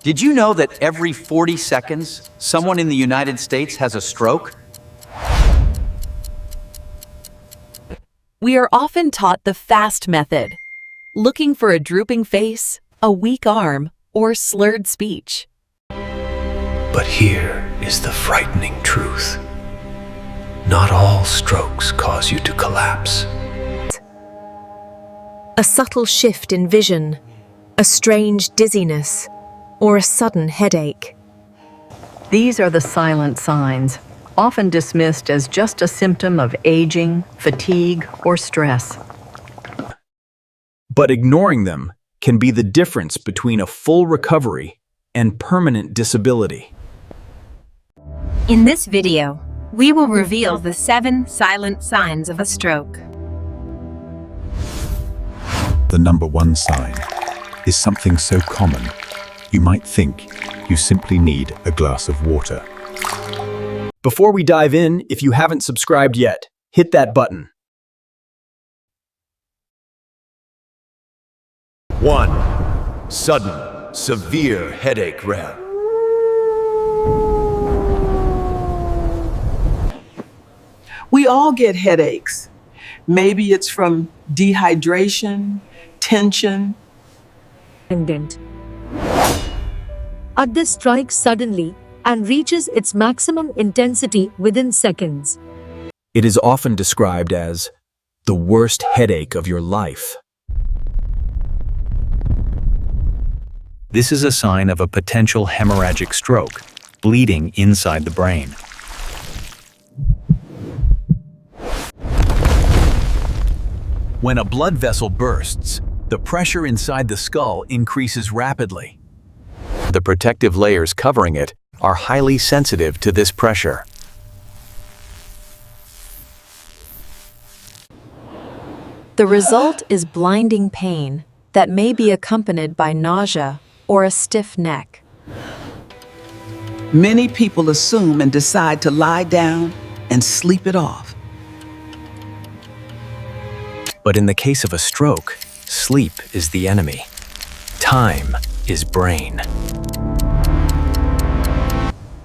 Did you know that every 40 seconds, someone in the United States has a stroke? We are often taught the fast method, looking for a drooping face, a weak arm, or slurred speech. But here is the frightening truth. Not all strokes cause you to collapse. A subtle shift in vision, a strange dizziness, or a sudden headache. These are the silent signs, often dismissed as just a symptom of aging, fatigue, or stress. But ignoring them can be the difference between a full recovery and permanent disability. In this video, we will reveal the 7 silent signs of a stroke. The number 1 sign is something so common, you might think you simply need a glass of water. Before we dive in, if you haven't subscribed yet, hit that button. 1. Sudden, severe headache rep. We all get headaches. Maybe it's from dehydration, tension. This strikes suddenly and reaches its maximum intensity within seconds. It is often described as the worst headache of your life. This is a sign of a potential hemorrhagic stroke, bleeding inside the brain. When a blood vessel bursts, the pressure inside the skull increases rapidly. The protective layers covering it are highly sensitive to this pressure. The result is blinding pain that may be accompanied by nausea or a stiff neck. Many people assume and decide to lie down and sleep it off. But in the case of a stroke, sleep is the enemy. Time is brain.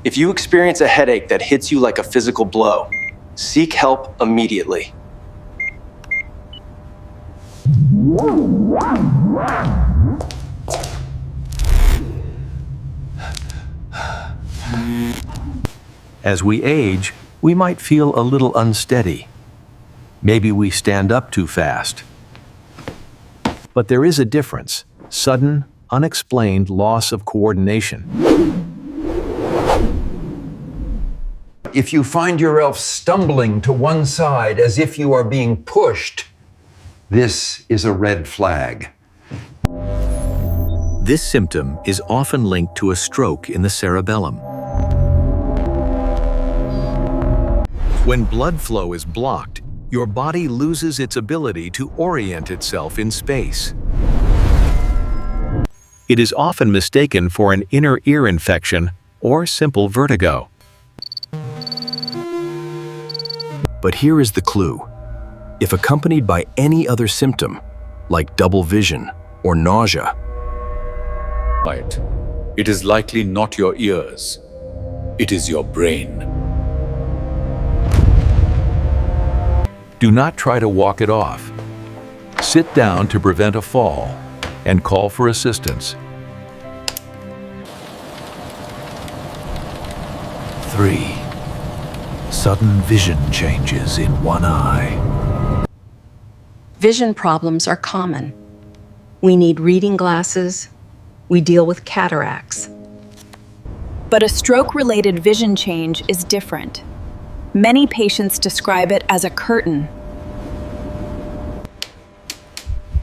If you experience a headache that hits you like a physical blow, seek help immediately. As we age, we might feel a little unsteady. Maybe we stand up too fast. But there is a difference: sudden, unexplained loss of coordination. If you find yourself stumbling to one side as if you are being pushed, this is a red flag. This symptom is often linked to a stroke in the cerebellum. When blood flow is blocked, your body loses its ability to orient itself in space. It is often mistaken for an inner ear infection or simple vertigo. But here is the clue. If accompanied by any other symptom, like double vision or nausea, it is likely not your ears. It is your brain. Do not try to walk it off. Sit down to prevent a fall and call for assistance. 3. Sudden vision changes in one eye. Vision problems are common. We need reading glasses. We deal with cataracts. But a stroke-related vision change is different. Many patients describe it as a curtain.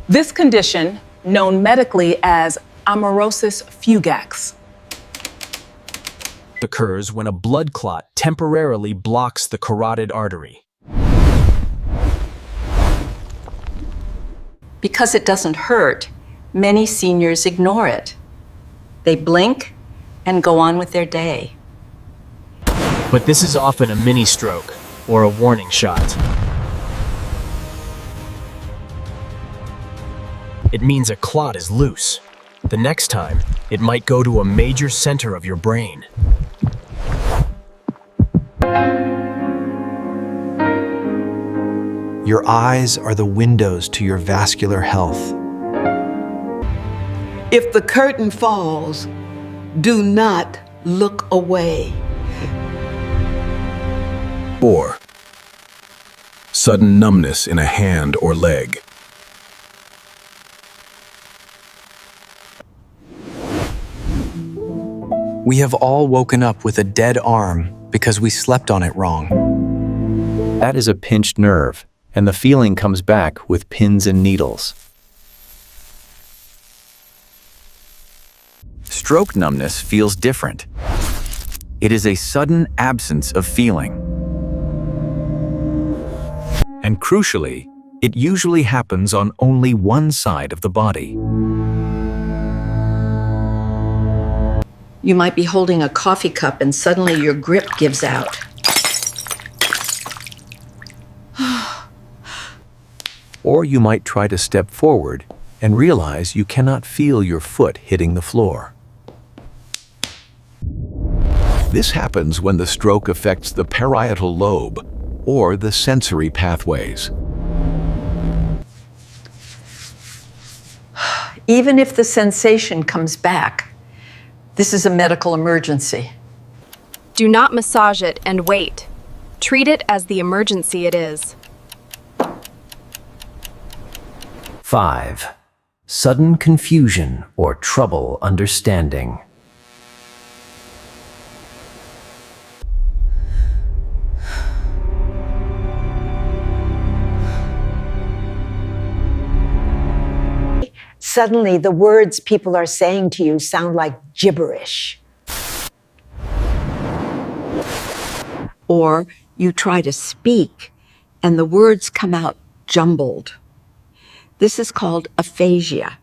This condition, known medically as amaurosis fugax, occurs when a blood clot temporarily blocks the carotid artery. Because it doesn't hurt, many seniors ignore it. They blink and go on with their day. But this is often a mini stroke or a warning shot. It means a clot is loose. The next time, it might go to a major center of your brain. Your eyes are the windows to your vascular health. If the curtain falls, do not look away. 4. Sudden numbness in a hand or leg. We have all woken up with a dead arm because we slept on it wrong. That is a pinched nerve, and the feeling comes back with pins and needles. Stroke numbness feels different. It is a sudden absence of feeling. And crucially, it usually happens on only one side of the body. You might be holding a coffee cup and suddenly your grip gives out. Or you might try to step forward and realize you cannot feel your foot hitting the floor. This happens when the stroke affects the parietal lobe or the sensory pathways. Even if the sensation comes back, this is a medical emergency. Do not massage it and wait. Treat it as the emergency it is. 5. Sudden confusion or trouble understanding. Suddenly, the words people are saying to you sound like gibberish. Or you try to speak and the words come out jumbled. This is called aphasia.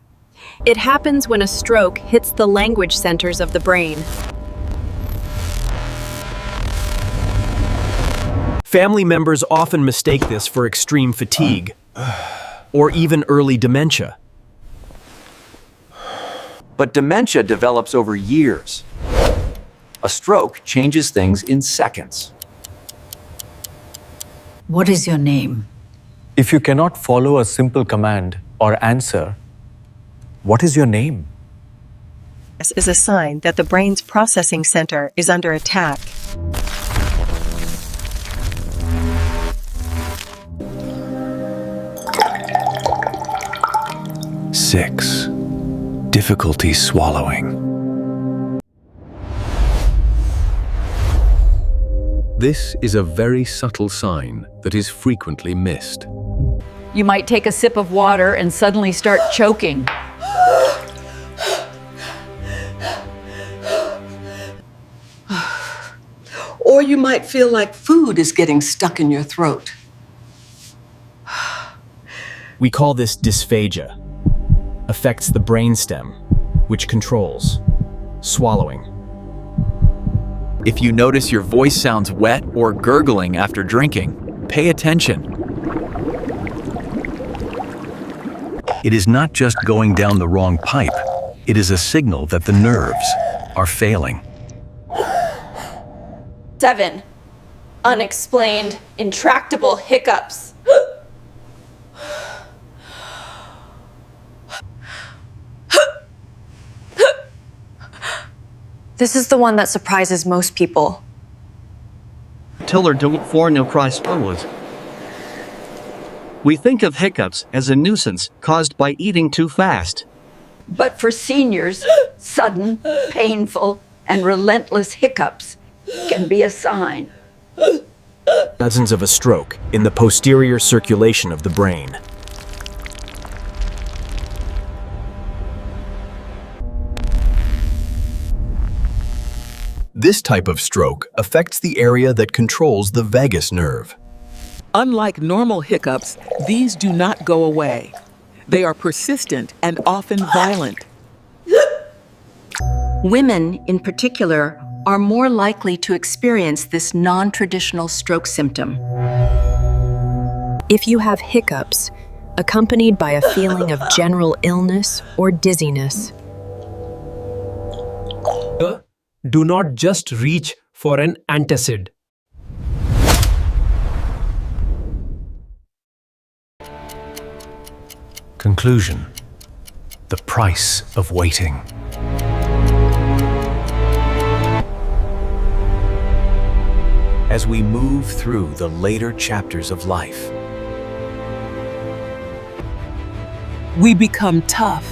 It happens when a stroke hits the language centers of the brain. Family members often mistake this for extreme fatigue or even early dementia. But dementia develops over years. A stroke changes things in seconds. What is your name? If you cannot follow a simple command or answer, what is your name? This is a sign that the brain's processing center is under attack. Six, difficulty swallowing. This is a very subtle sign that is frequently missed. You might take a sip of water and suddenly start choking. Or you might feel like food is getting stuck in your throat. We call this dysphagia. Affects the brainstem, which controls swallowing. If you notice your voice sounds wet or gurgling after drinking, pay attention. It is not just going down the wrong pipe. It is a signal that the nerves are failing. 7. Unexplained, intractable hiccups. This is the one that surprises most people. Tiller don't for no price forward. We think of hiccups as a nuisance caused by eating too fast. But for seniors, sudden, painful, and relentless hiccups can be a sign. Dozens of a stroke in the posterior circulation of the brain. This type of stroke affects the area that controls the vagus nerve. Unlike normal hiccups, these do not go away. They are persistent and often violent. Women, in particular, are more likely to experience this non-traditional stroke symptom. If you have hiccups, accompanied by a feeling of general illness or dizziness, Do not just reach for an antacid. Conclusion: the price of waiting. As we move through the later chapters of life, We become tough.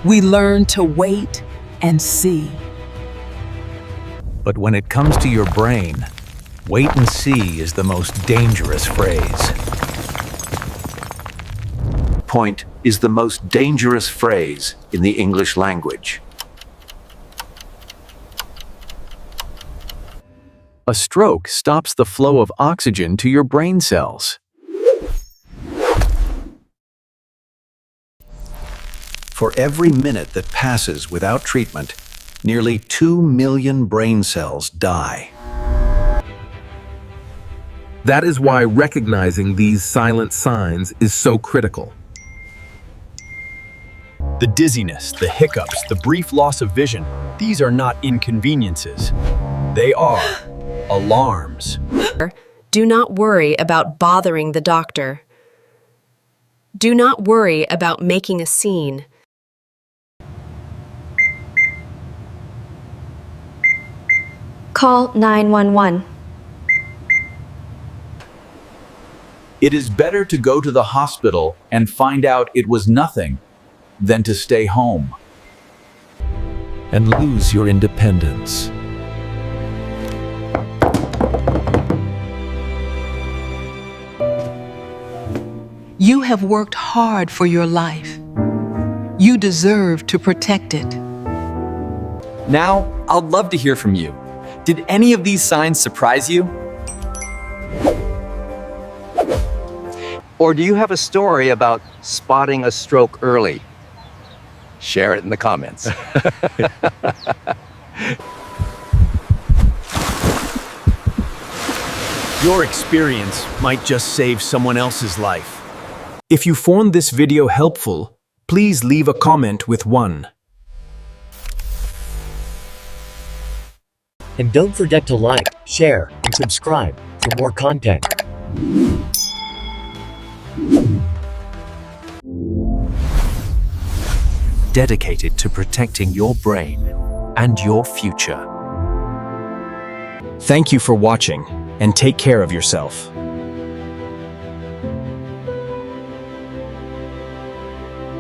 We learn to wait and see. but when it comes to your brain, wait and see is the most dangerous phrase. Point is the most dangerous phrase in the English language. A stroke stops the flow of oxygen to your brain cells. For every minute that passes without treatment, nearly 2 million brain cells die. That is why recognizing these silent signs is so critical. The dizziness, the hiccups, the brief loss of vision, these are not inconveniences. They are alarms. Do not worry about bothering the doctor. Do not worry about making a scene. Call 911. It is better to go to the hospital and find out it was nothing than to stay home and lose your independence. You have worked hard for your life. You deserve to protect it. Now, I'd love to hear from you. Did any of these signs surprise you? Or do you have a story about spotting a stroke early? Share it in the comments. Your experience might just save someone else's life. If you found this video helpful, please leave a comment with 1. And don't forget to like, share, and subscribe for more content. Dedicated to protecting your brain and your future. Thank you for watching, and take care of yourself.